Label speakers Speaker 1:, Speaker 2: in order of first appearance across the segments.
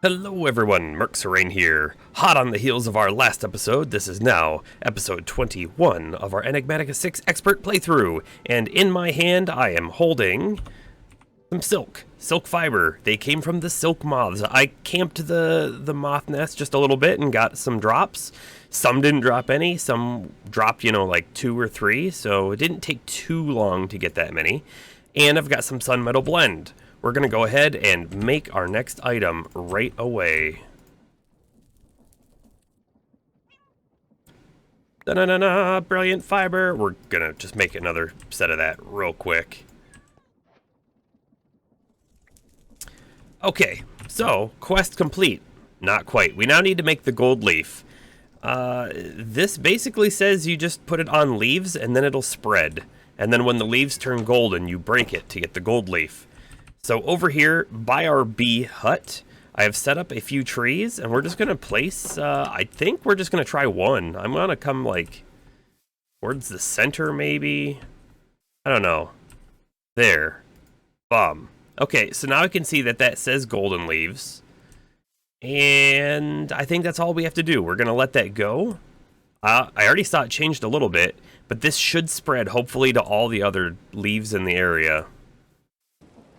Speaker 1: Hello everyone, Merc Serene here. Hot on the heels of our last episode, this is now episode 21 of our Enigmatica 6 expert playthrough. And in my hand, I am holding some silk fiber. They came from the silk moths. I camped the moth nest just a little bit and got some drops. Some didn't drop any, some dropped, like 2 or 3, so it didn't take too long to get that many. And I've got some sun metal blend. We're going to go ahead and make our next item right away. Da-na-na-na, brilliant fiber. We're going to just make another set of that real quick. Okay, so quest complete. Not quite. We now need to make the gold leaf. This basically says you just put it on leaves and then it'll spread. And then when the leaves turn golden, you break it to get the gold leaf. So over here by our bee hut, I have set up a few trees and we're just going to place, I think we're just going to try one. I'm going to come like towards the center maybe. I don't know. There. Bum. Okay, so now I can see that says golden leaves. And I think that's all we have to do. We're going to let that go. I already saw it changed a little bit, but this should spread hopefully to all the other leaves in the area.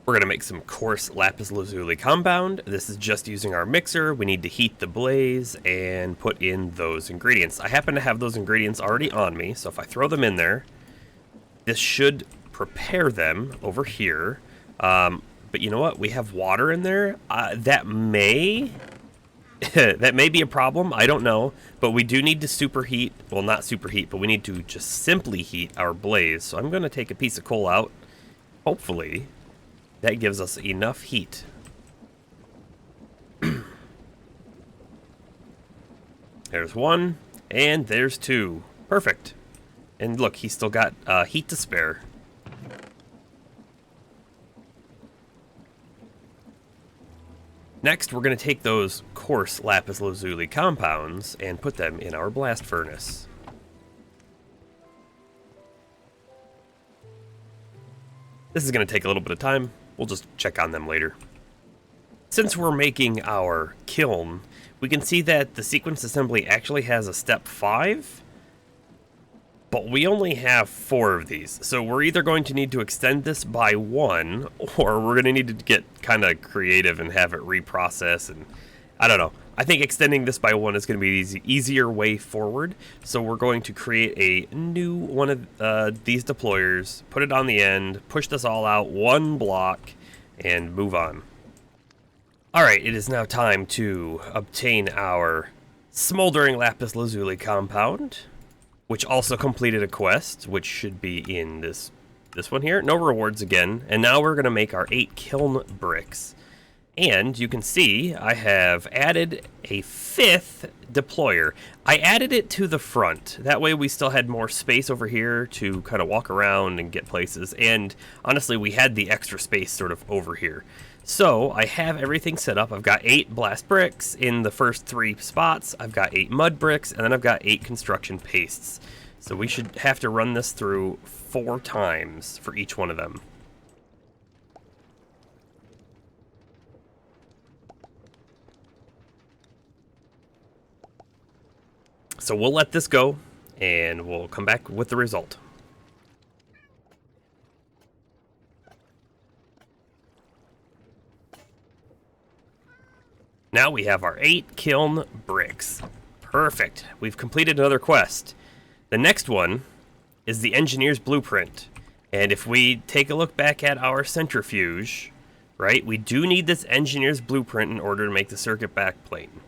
Speaker 1: We're going to make some coarse lapis lazuli compound. This is just using our mixer. We need to heat the blaze and put in those ingredients. I happen to have those ingredients already on me, so if I throw them in there, this should prepare them over here. But you know what? We have water in there. That may be a problem. I don't know. But we do need to superheat. Well, not superheat, but we need to just simply heat our blaze. So I'm going to take a piece of coal out. Hopefully that gives us enough heat. There's one, and there's two. Perfect. And look, he's still got heat to spare. Next, we're going to take those coarse lapis lazuli compounds and put them in our blast furnace. This is going to take a little bit of time. We'll just check on them later. Since we're making our kiln, we can see that the sequence assembly actually has a step 5, but we only have 4 of these. So we're either going to need to extend this by 1, or we're going to need to get kind of creative and have it reprocess, and I don't know. I think extending this by 1 is going to be the easier way forward. So we're going to create a new one of these deployers, put it on the end, push this all out 1 block, and move on. Alright, it is now time to obtain our smoldering lapis lazuli compound, which also completed a quest, which should be in this one here. No rewards again. And now we're going to make our 8 kiln bricks. And you can see I have added a 5th deployer. I added it to the front. That way we still had more space over here to kind of walk around and get places. And honestly, we had the extra space sort of over here. So I have everything set up. I've got 8 blast bricks in the first 3 spots. I've got 8 mud bricks, and then I've got 8 construction pastes. So we should have to run this through 4 times for each one of them. So we'll let this go, and we'll come back with the result. Now we have our 8 kiln bricks. Perfect. We've completed another quest. The next one is the engineer's blueprint. And if we take a look back at our centrifuge, right, we do need this engineer's blueprint in order to make the circuit backplane.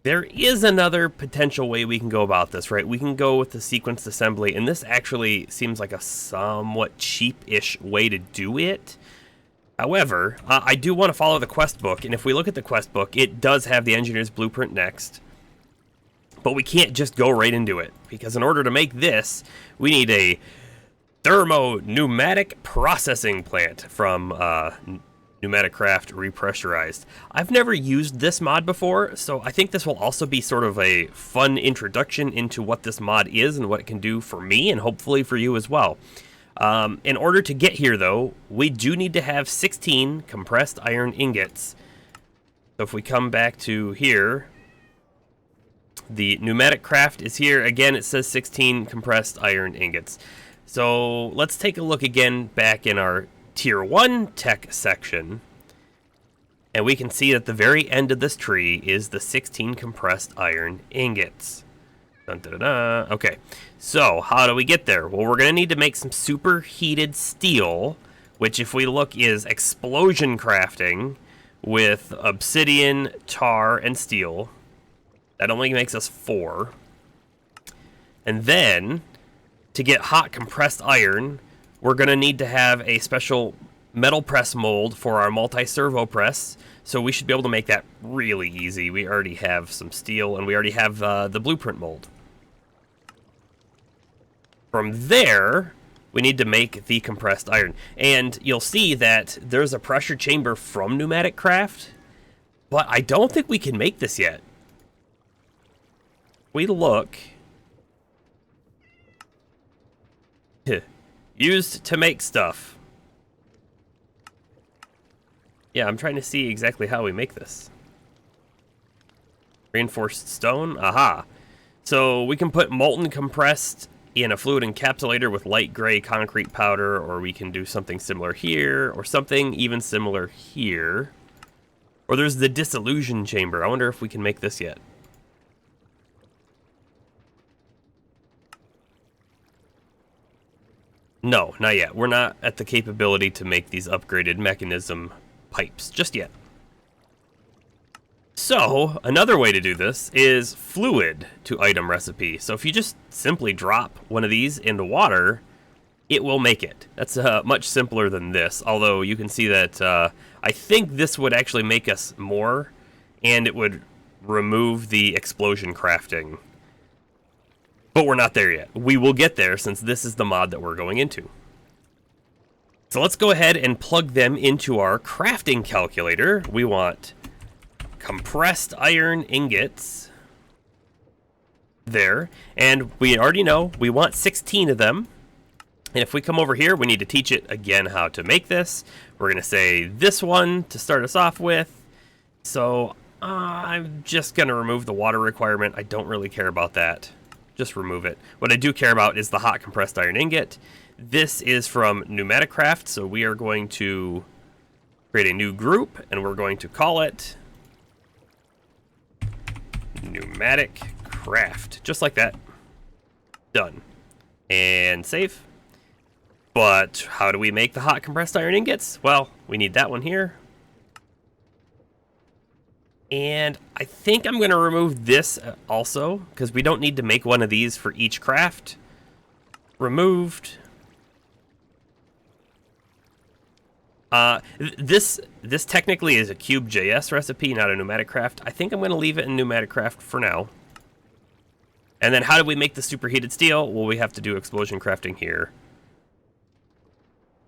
Speaker 1: There is another potential way we can go about this, right? We can go with the sequenced assembly, and this actually seems like a somewhat cheap-ish way to do it. However, I do want to follow the quest book, and if we look at the quest book, it does have the engineer's blueprint next. But we can't just go right into it, because in order to make this, we need a thermo-pneumatic processing plant from Pneumaticraft Repressurized. I've never used this mod before, so I think this will also be sort of a fun introduction into what this mod is and what it can do for me, and hopefully for you as well. In order to get here, though, we do need to have 16 compressed iron ingots. So if we come back to here, the pneumatic craft is here. Again, it says 16 compressed iron ingots. So let's take a look again back in our Tier 1 tech section. And we can see that the very end of this tree is the 16 compressed iron ingots. Dun, dun, dun, dun. Okay, so how do we get there? Well, we're going to need to make some superheated steel, which if we look is explosion crafting with obsidian, tar, and steel. That only makes us 4. And then, to get hot compressed iron, we're going to need to have a special metal press mold for our multi-servo press. So we should be able to make that really easy. We already have some steel, and we already have the blueprint mold. From there, we need to make the compressed iron. And you'll see that there's a pressure chamber from Pneumatic Craft, but I don't think we can make this yet. We look. Used to make stuff. Yeah, I'm trying to see exactly how we make this. Reinforced stone? Aha. So we can put molten compressed in a fluid encapsulator with light gray concrete powder, or we can do something similar here, or something even similar here. Or there's the dissolution chamber. I wonder if we can make this yet. No, not yet. We're not at the capability to make these upgraded mechanism pipes just yet. So, another way to do this is fluid to item recipe. So if you just simply drop one of these into water, it will make it. That's much simpler than this, although you can see that I think this would actually make us more, and it would remove the explosion crafting. But we're not there yet. We will get there since this is the mod that we're going into. So let's go ahead and plug them into our crafting calculator. We want compressed iron ingots. There. And we already know we want 16 of them. And if we come over here, we need to teach it again how to make this. We're going to say this one to start us off with. So I'm just going to remove the water requirement. I don't really care about that. Just remove it. What I do care about is the hot compressed iron ingot. This is from Pneumatic Craft, so we are going to create a new group, and we're going to call it Pneumatic Craft. Just like that. Done. And save. But how do we make the hot compressed iron ingots? Well, we need that one here. And I think I'm going to remove this also, because we don't need to make one of these for each craft. Removed. This technically is a Cube.js recipe, not a Pneumatic Craft. I think I'm going to leave it in Pneumatic Craft for now. And then how do we make the superheated steel? Well, we have to do explosion crafting here.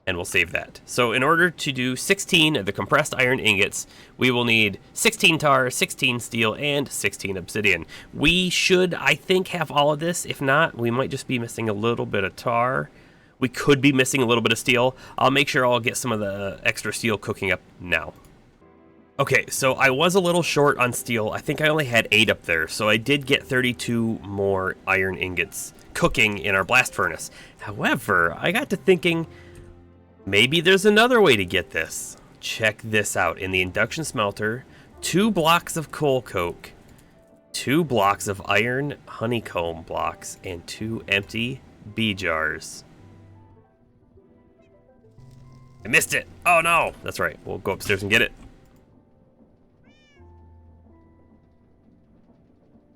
Speaker 1: And we'll save that. So in order to do 16 of the compressed iron ingots, we will need 16 tar, 16 steel, and 16 obsidian. We should, I think, have all of this. If not, we might just be missing a little bit of tar. We could be missing a little bit of steel. I'll make sure I'll get some of the extra steel cooking up now. Okay, so I was a little short on steel. I think I only had 8 up there, so I did get 32 more iron ingots cooking in our blast furnace. However, I got to thinking, maybe there's another way to get this. Check this out. In the induction smelter, 2 blocks of coal coke, 2 blocks of iron honeycomb blocks, and 2 empty bee jars. I missed it. Oh no. That's right. We'll go upstairs and get it.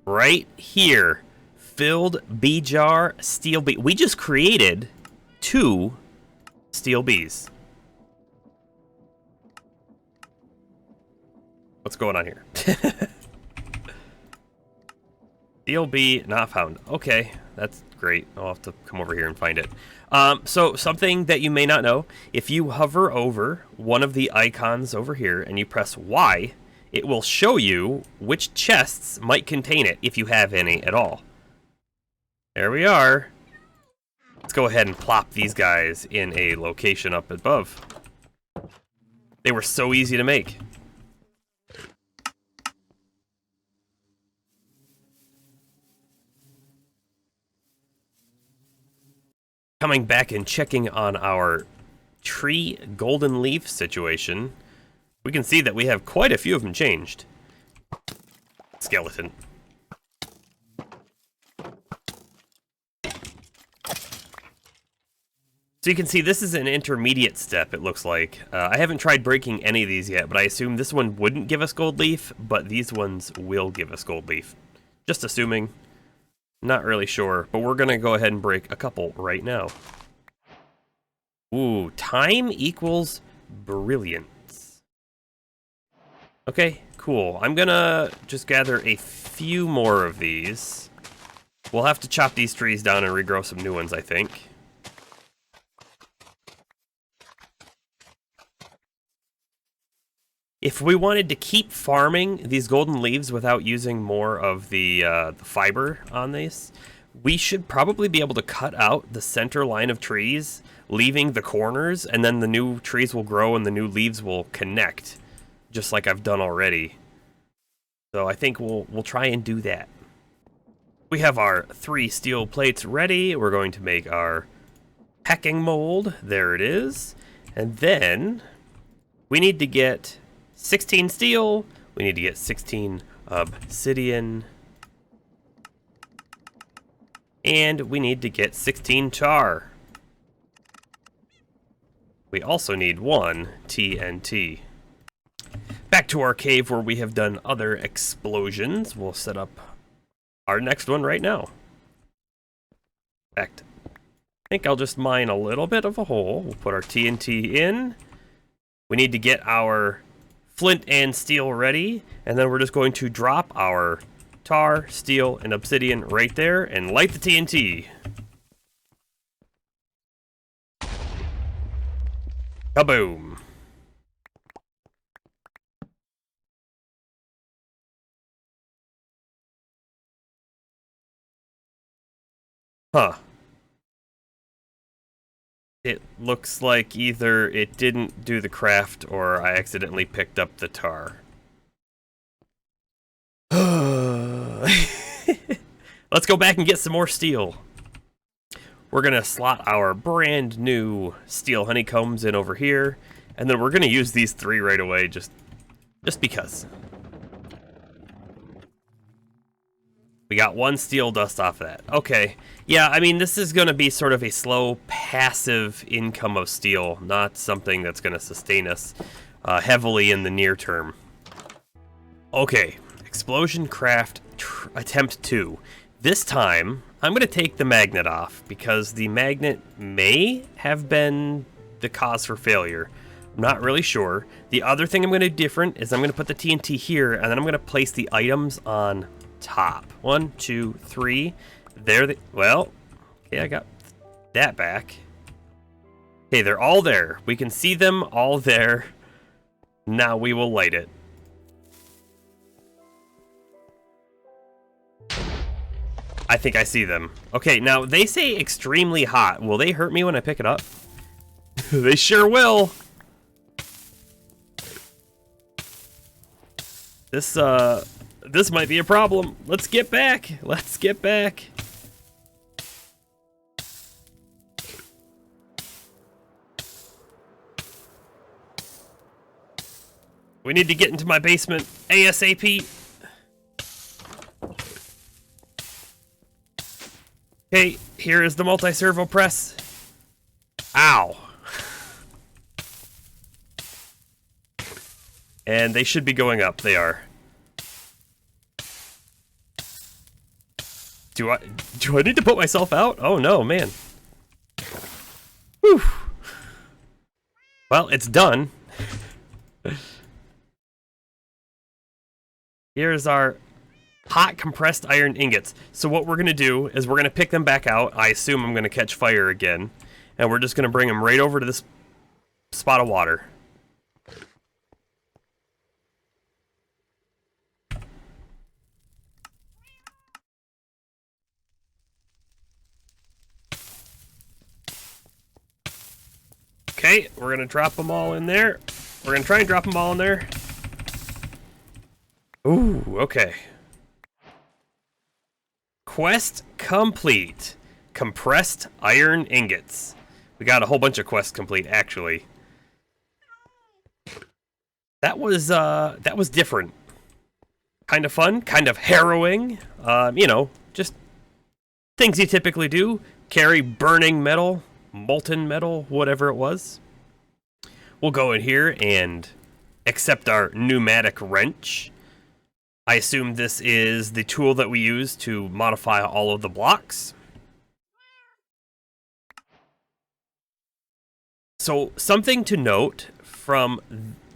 Speaker 1: Right here. Filled bee jar, steel bee. We just created 2 steel bees. What's going on here? Steel bee not found. Okay, that's great. I'll have to come over here and find it. So something that you may not know, if you hover over one of the icons over here and you press Y, it will show you which chests might contain it, if you have any at all. There we are. Let's go ahead and plop these guys in a location up above. They were so easy to make. Coming back and checking on our tree golden leaf situation, we can see that we have quite a few of them changed. Skeleton. So you can see this is an intermediate step, it looks like. I haven't tried breaking any of these yet, but I assume this one wouldn't give us gold leaf, but these ones will give us gold leaf. Just assuming. Not really sure, but we're going to go ahead and break a couple right now. Ooh, time equals brilliance. Okay, cool. I'm going to just gather a few more of these. We'll have to chop these trees down and regrow some new ones, I think. If we wanted to keep farming these golden leaves without using more of the fiber on these, we should probably be able to cut out the center line of trees, leaving the corners, and then the new trees will grow and the new leaves will connect, just like I've done already. So I think we'll try and do that. We have our 3 steel plates ready. We're going to make our pecking mold. There it is. And then we need to get 16 steel, we need to get 16 obsidian, and we need to get 16 tar. We also need 1 TNT. Back to our cave where we have done other explosions. We'll set up our next one right now. In fact, I think I'll just mine a little bit of a hole. We'll put our TNT in. We need to get our flint and steel ready, and then we're just going to drop our tar, steel, and obsidian right there and light the TNT. Kaboom. Huh. It looks like either it didn't do the craft or I accidentally picked up the tar. Let's go back and get some more steel. We're going to slot our brand new steel honeycombs in over here, and then we're going to use these 3 right away just because. We got 1 steel dust off that. Okay. Yeah, I mean, this is going to be sort of a slow, passive income of steel, not something that's going to sustain us heavily in the near term. Okay. Explosion craft attempt 2. This time, I'm going to take the magnet off, because the magnet may have been the cause for failure. I'm not really sure. The other thing I'm going to do different is I'm going to put the TNT here, and then I'm going to place the items on top. 1, 2, 3. There they, well, okay, I got that back. Okay, they're all there. We can see them all there. Now we will light it. I think I see them. Okay, now they say extremely hot. Will they hurt me when I pick it up? They sure will. This might be a problem. Let's get back. Let's get back. We need to get into my basement ASAP. Okay, here is the multi-servo press. Ow. And they should be going up. They are. Do I need to put myself out? Oh no, man. Whew. Well, it's done. Here's our hot compressed iron ingots. So what we're going to do is we're going to pick them back out. I assume I'm going to catch fire again. And we're just going to bring them right over to this spot of water. Okay, we're going to drop them all in there. We're going to try and drop them all in there. Ooh, okay. Quest complete. compressed iron ingots. We got a whole bunch of quests complete, actually. That was different. Kind of fun, kind of harrowing. You know, just things you typically do. Carry burning metal, molten metal, whatever it was. We'll go in here and accept our pneumatic wrench. I assume this is the tool that we use to modify all of the blocks. So something to note from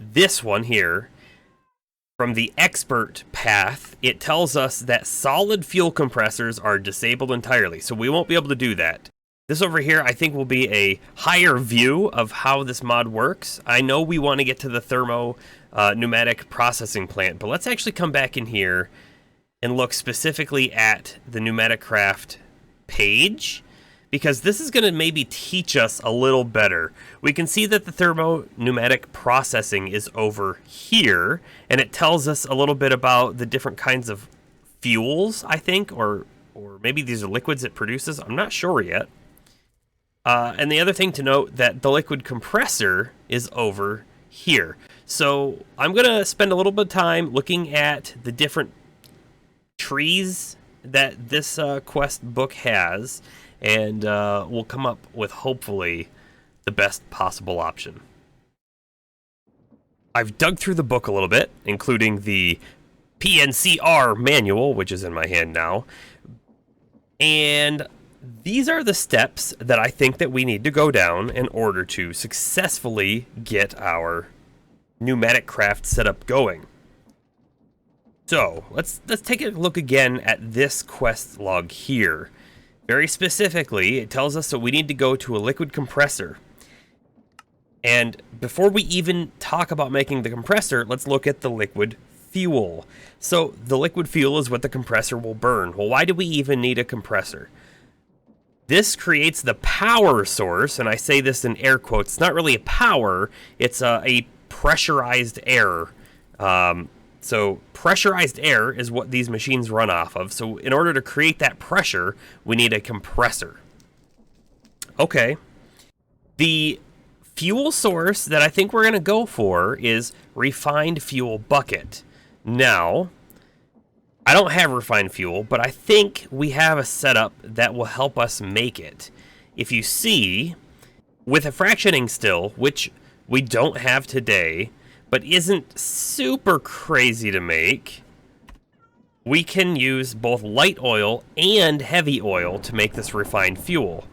Speaker 1: this one here, from the expert path, it tells us that solid fuel compressors are disabled entirely, so we won't be able to do that. This over here, I think, will be a higher view of how this mod works. I know we want to get to the pneumatic processing plant, but let's actually come back in here and look specifically at the pneumatic craft page, because this is going to maybe teach us a little better. We can see that the pneumatic processing is over here, and it tells us a little bit about the different kinds of fuels, I think, or maybe these are liquids it produces. I'm not sure yet. And the other thing to note, that the liquid compressor is over here. So I'm going to spend a little bit of time looking at the different trees that this quest book has, and we'll come up with, hopefully, the best possible option. I've dug through the book a little bit, including the PNCR manual, which is in my hand now, and these are the steps that I think that we need to go down in order to successfully get our pneumatic craft setup going. So let's take a look again at this quest log here. Very specifically, it tells us that we need to go to a liquid compressor. And before we even talk about making the compressor, let's look at the liquid fuel. So the liquid fuel is what the compressor will burn. Well, why do we even need a compressor? This creates the power source, and I say this in air quotes. It's not really a power, it's a pressurized air. So pressurized air is what these machines run off of. So in order to create that pressure, we need a compressor. Okay. The fuel source that I think we're going to go for is refined fuel bucket. Now, I don't have refined fuel, but I think we have a setup that will help us make it. If you see, with a fractioning still, which we don't have today, but isn't super crazy to make, we can use both light oil and heavy oil to make this refined fuel.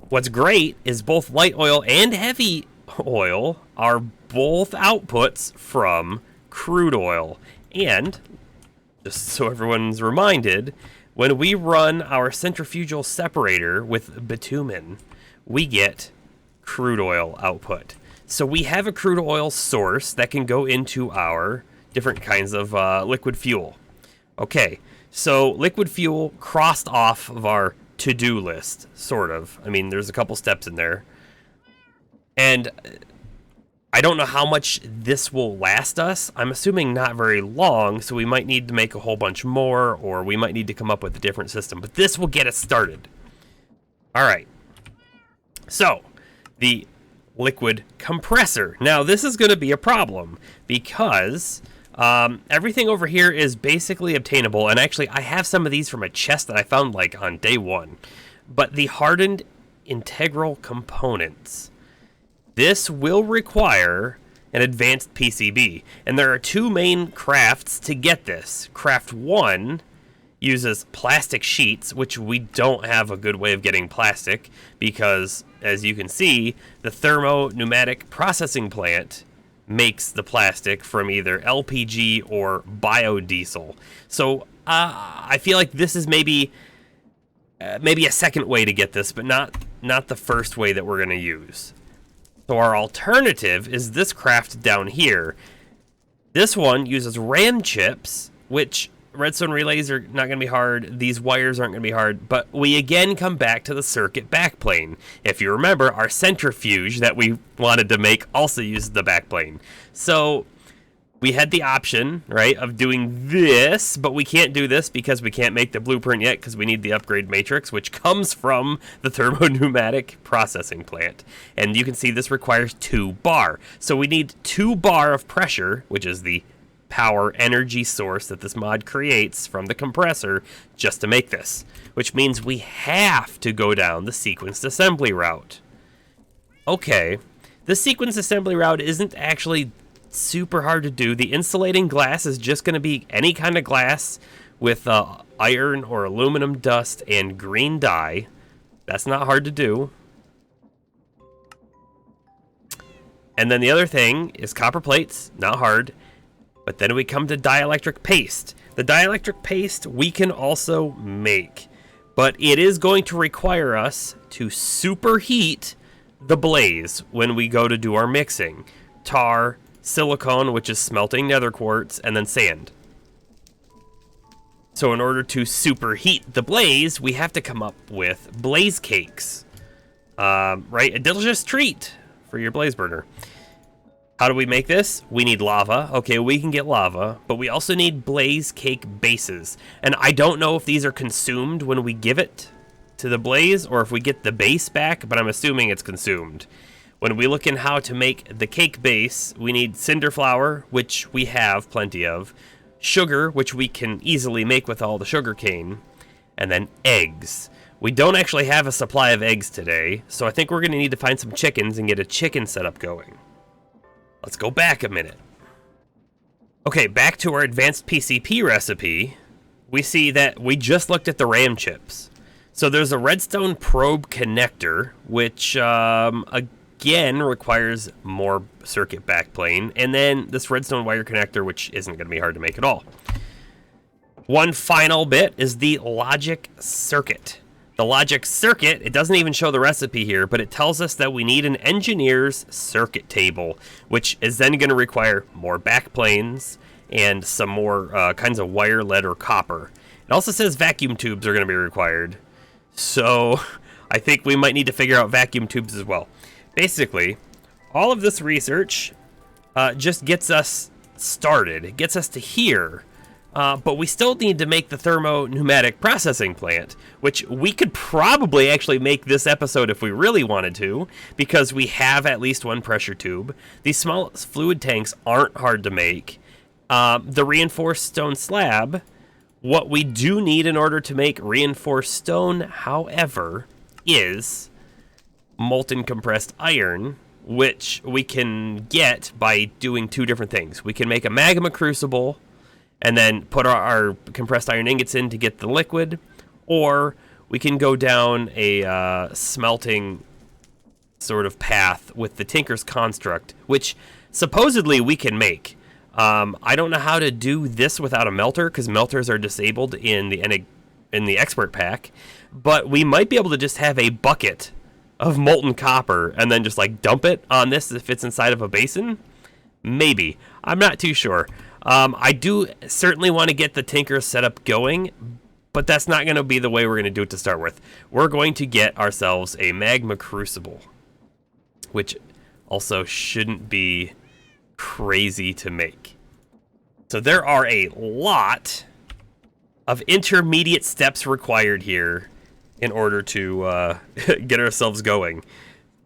Speaker 1: What's great is both light oil and heavy oil are both outputs from crude oil. And just so everyone's reminded, when we run our centrifugal separator with bitumen, we get crude oil output. So we have a crude oil source that can go into our different kinds of liquid fuel. Okay, so liquid fuel crossed off of our to-do list, sort of. I mean, there's a couple steps in there. And I don't know how much this will last us. I'm assuming not very long, so we might need to make a whole bunch more, or we might need to come up with a different system. But this will get us started. All right. So, the liquid compressor. Now, this is going to be a problem, because everything over here is basically obtainable. And actually, I have some of these from a chest that I found, like, on day one. But the hardened integral components, this will require an advanced PCB. And there are two main crafts to get this. Craft 1 uses plastic sheets, which we don't have a good way of getting plastic, because, as you can see, the thermo-pneumatic processing plant makes the plastic from either LPG or biodiesel. So I feel like this is maybe a second way to get this, but not the first way that we're going to use. So our alternative is this craft down here. This one uses RAM chips, which redstone relays are not going to be hard. These wires aren't going to be hard. But we again come back to the circuit backplane. If you remember, our centrifuge that we wanted to make also uses the backplane. So we had the option, right, of doing this, but we can't do this because we can't make the blueprint yet because we need the upgrade matrix, which comes from the thermopneumatic processing plant. And you can see this requires 2 bar. So we need 2 bar of pressure, which is the power energy source that this mod creates from the compressor just to make this, which means we have to go down the sequenced assembly route. Okay, the sequenced assembly route isn't actually super hard to do. The insulating glass is just going to be any kind of glass with iron or aluminum dust and green dye. That's not hard to do. And then the other thing is copper plates, not hard. But then we come to dielectric paste. The dielectric paste we can also make, but it is going to require us to superheat the blaze when we go to do our mixing. Tar, silicone, which is smelting nether quartz, and then sand. So in order to superheat the blaze, we have to come up with blaze cakes. Right? A delicious treat for your blaze burner. How do we make this? We need lava. Okay, we can get lava, but we also need blaze cake bases. And I don't know if these are consumed when we give it to the blaze or if we get the base back, but I'm assuming it's consumed. When we look in how to make the cake base, we need cinder flour, which we have plenty of, sugar, which we can easily make with all the sugar cane, and then eggs. We don't actually have a supply of eggs today, so I think we're going to need to find some chickens and get a chicken setup going. Let's go back a minute. Okay, back to our advanced PCP recipe. We see that we just looked at the RAM chips. So there's a redstone probe connector, which again requires more circuit backplane, and then this redstone wire connector, which isn't going to be hard to make at all. One final bit is the logic circuit. The logic circuit, it doesn't even show the recipe here, but it tells us that we need an engineer's circuit table, which is then going to require more backplanes and some more kinds of wire, lead, or copper. It also says vacuum tubes are going to be required. So I think we might need to figure out vacuum tubes as well. Basically, all of this research just gets us started. It gets us to here. But we still need to make the thermopneumatic processing plant, which we could probably actually make this episode if we really wanted to, because we have at least one pressure tube. These small fluid tanks aren't hard to make. The reinforced stone slab, what we do need in order to make reinforced stone, however, is molten compressed iron, which we can get by doing 2 different things. We can make a Magma Crucible and then put our compressed iron ingots in to get the liquid, or we can go down a smelting sort of path with the Tinker's Construct, which supposedly we can make. I don't know how to do this without a melter, because melters are disabled in the expert pack, but we might be able to just have a bucket of molten copper and then just like dump it on this if it's inside of a basin. Maybe. I'm not too sure. I do certainly want to get the Tinker setup going, but that's not going to be the way we're going to do it to start with. We're going to get ourselves a Magma Crucible, which also shouldn't be crazy to make. So there are a lot of intermediate steps required here in order to get ourselves going.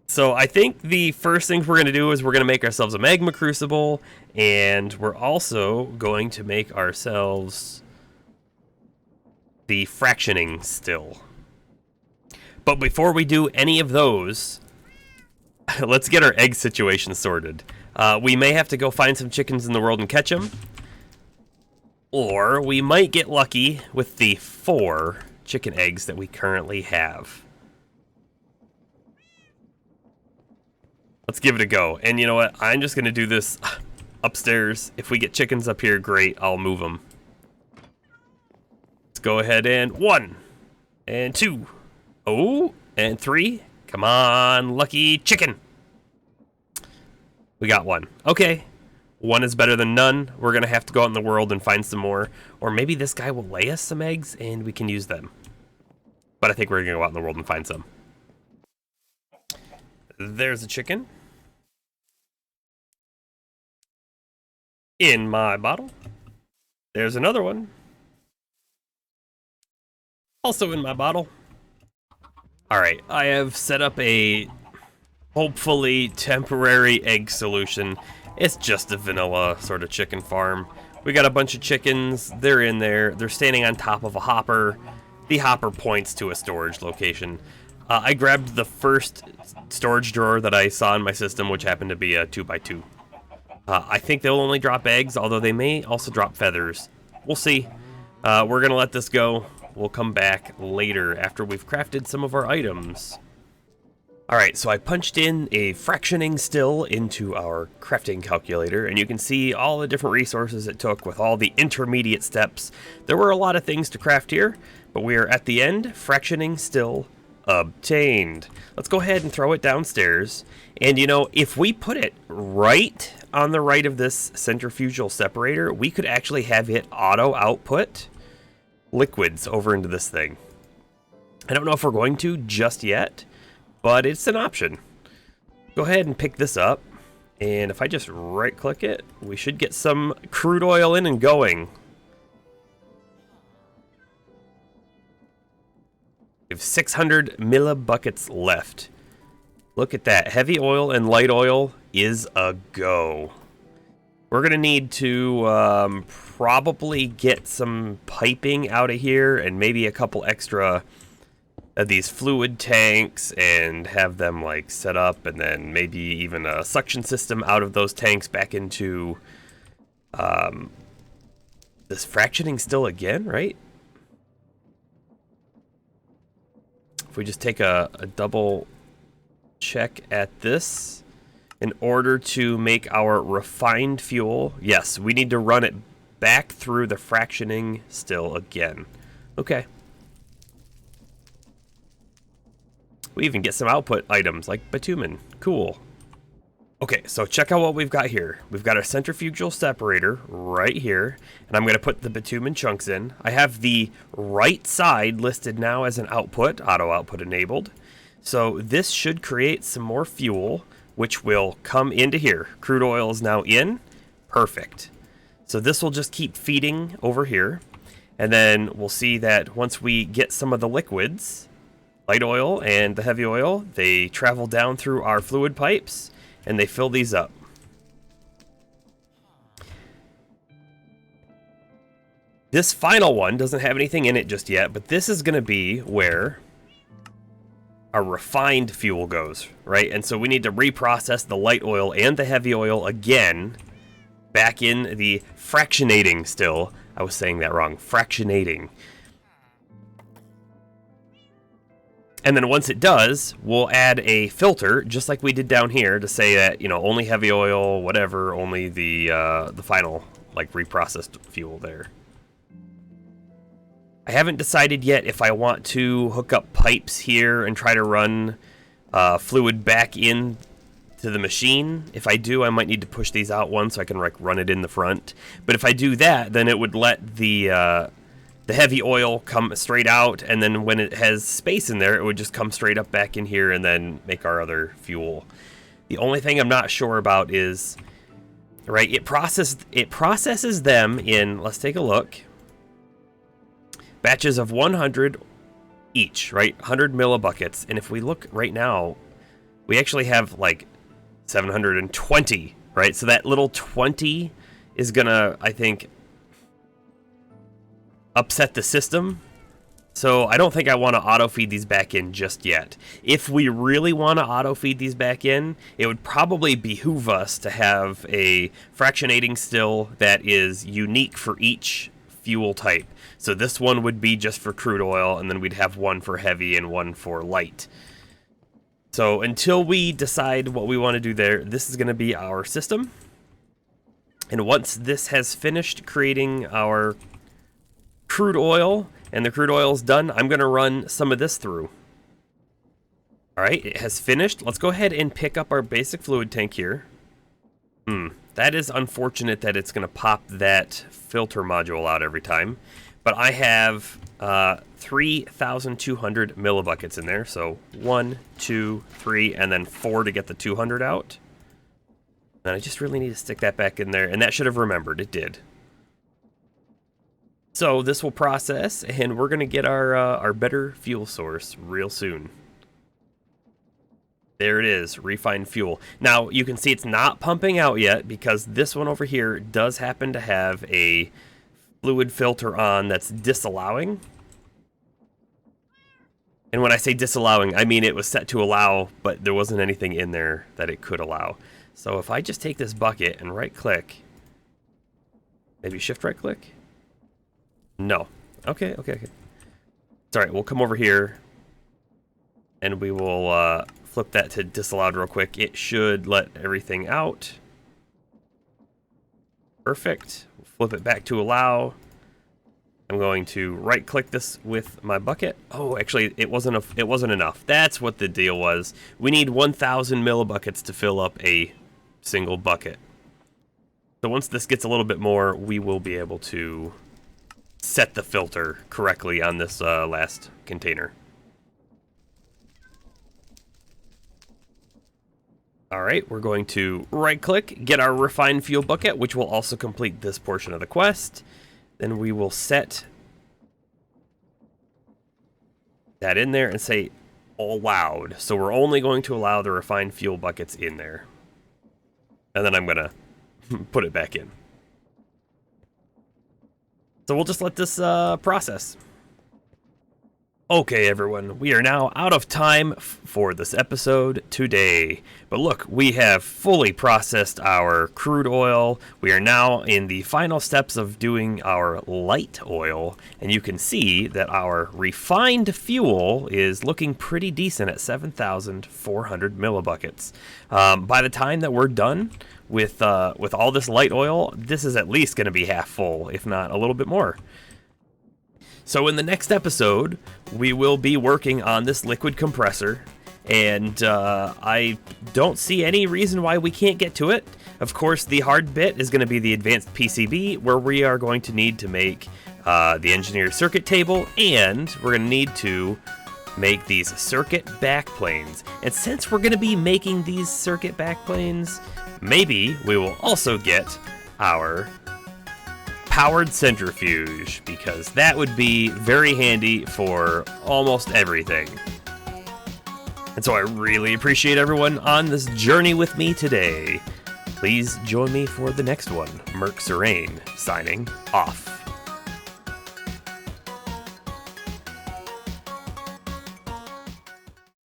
Speaker 1: So I think the first thing we're going to do is we're going to make ourselves a Magma Crucible, and we're also going to make ourselves the fractioning still. But before we do any of those, let's get our egg situation sorted. We may have to go find some chickens in the world and catch them, or we might get lucky with the 4 chicken eggs that we currently have. Let's give it a go. And you know what? I'm just going to do this upstairs. If we get chickens up here, great. I'll move them. Let's go ahead and 1 and 2. Oh, and 3. Come on, lucky chicken. We got 1. Okay. 1 is better than none. We're going to have to go out in the world and find some more. Or maybe this guy will lay us some eggs and we can use them. But I think we're going to go out in the world and find some. There's a chicken. in my bottle. There's another one. Also in my bottle. Alright, I have set up a hopefully temporary egg solution. It's just a vanilla sort of chicken farm. We got a bunch of chickens. They're in there. They're standing on top of a hopper. The hopper points to a storage location. I grabbed the first storage drawer that I saw in my system, which happened to be a 2x2. I think they'll only drop eggs, although they may also drop feathers. We'll see. We're going to let this go. We'll come back later after we've crafted some of our items. Alright, so I punched in a fractioning still into our crafting calculator, and you can see all the different resources it took with all the intermediate steps. There were a lot of things to craft here, but we are at the end. Fractioning still obtained. Let's go ahead and throw it downstairs. And you know, if we put it right on the right of this centrifugal separator, we could actually have it auto output liquids over into this thing. I don't know if we're going to just yet, but it's an option. Go ahead and pick this up, and if I just right click it, we should get some crude oil in and going. We have 600 millibuckets left. Look at that. Heavy oil and light oil is a go. We're gonna need to probably get some piping out of here and maybe a couple extra of these fluid tanks and have them like set up, and then maybe even a suction system out of those tanks back into this fractioning still again, right? If we just take a double check at this, in order to make our refined fuel, yes, we need to run it back through the fractioning still again. Okay. We even get some output items like bitumen. Cool. Okay, so check out what we've got here. We've got our centrifugal separator right here, and I'm going to put the bitumen chunks in. I have the right side listed now as an output, auto output enabled. So this should create some more fuel, which will come into here. Crude oil is now in. Perfect. So this will just keep feeding over here, and then we'll see that once we get some of the liquids, light oil and the heavy oil, they travel down through our fluid pipes and they fill these up. This final one doesn't have anything in it just yet, but this is going to be where our refined fuel goes, right? And so we need to reprocess the light oil and the heavy oil again back in the fractionating still. I was saying that wrong. Fractionating. And then once it does, we'll add a filter, just like we did down here, to say that, you know, only heavy oil, whatever, only the final, like, reprocessed fuel there. I haven't decided yet if I want to hook up pipes here and try to run fluid back in to the machine. If I do, I might need to push these out one so I can, like, run it in the front. But if I do that, then it would let the heavy oil come straight out, and then when it has space in there, it would just come straight up back in here and then make our other fuel. The only thing I'm not sure about is, right, it processes them in, let's take a look, batches of 100 each, right, 100 millibuckets, and if we look right now, we actually have like 720, right, so that little 20 is gonna, I think, upset the system. So I don't think I want to auto feed these back in just yet. If we really want to auto feed these back in, it would probably behoove us to have a fractionating still that is unique for each fuel type. So this one would be just for crude oil, and then we'd have one for heavy and one for light. So until we decide what we want to do there, this is going to be our system. And once this has finished creating our crude oil, and the crude oil is done, I'm going to run some of this through. Alright, it has finished. Let's go ahead and pick up our basic fluid tank here. That is unfortunate that it's going to pop that filter module out every time. But I have 3,200 millibuckets in there. So 1, 2, 3, and then 4 to get the 200 out. And I just really need to stick that back in there, and that should have remembered. It did. So this will process, and we're going to get our better fuel source real soon. There it is, refined fuel. Now, you can see it's not pumping out yet because this one over here does happen to have a fluid filter on that's disallowing. And when I say disallowing, I mean it was set to allow, but there wasn't anything in there that it could allow. So if I just take this bucket and right-click, maybe shift right-click? No. Okay. It's all right, we'll come over here, and we will flip that to disallowed real quick. It should let everything out. Perfect. We'll flip it back to allow. I'm going to right-click this with my bucket. Oh, actually, it wasn't enough. That's what the deal was. We need 1,000 millibuckets to fill up a single bucket. So once this gets a little bit more, we will be able to set the filter correctly on this last container. All right, we're going to right-click, get our refined fuel bucket, which will also complete this portion of the quest. Then we will set that in there and say allowed. So we're only going to allow the refined fuel buckets in there. And then I'm going to put it back in. So we'll just let this process. Okay, everyone, we are now out of time for this episode today. But look, we have fully processed our crude oil. We are now in the final steps of doing our light oil. And you can see that our refined fuel is looking pretty decent at 7,400 millibuckets. By the time that we're done with all this light oil, this is at least going to be half full, if not a little bit more. So in the next episode, we will be working on this liquid compressor, and I don't see any reason why we can't get to it. Of course, the hard bit is going to be the advanced PCB, where we are going to need to make the engineered circuit table, and we're going to need to make these circuit backplanes. And since we're going to be making these circuit backplanes, maybe we will also get our powered centrifuge, because that would be very handy for almost everything. And so I really appreciate everyone on this journey with me today. Please join me for the next one. Merc Serene, signing off.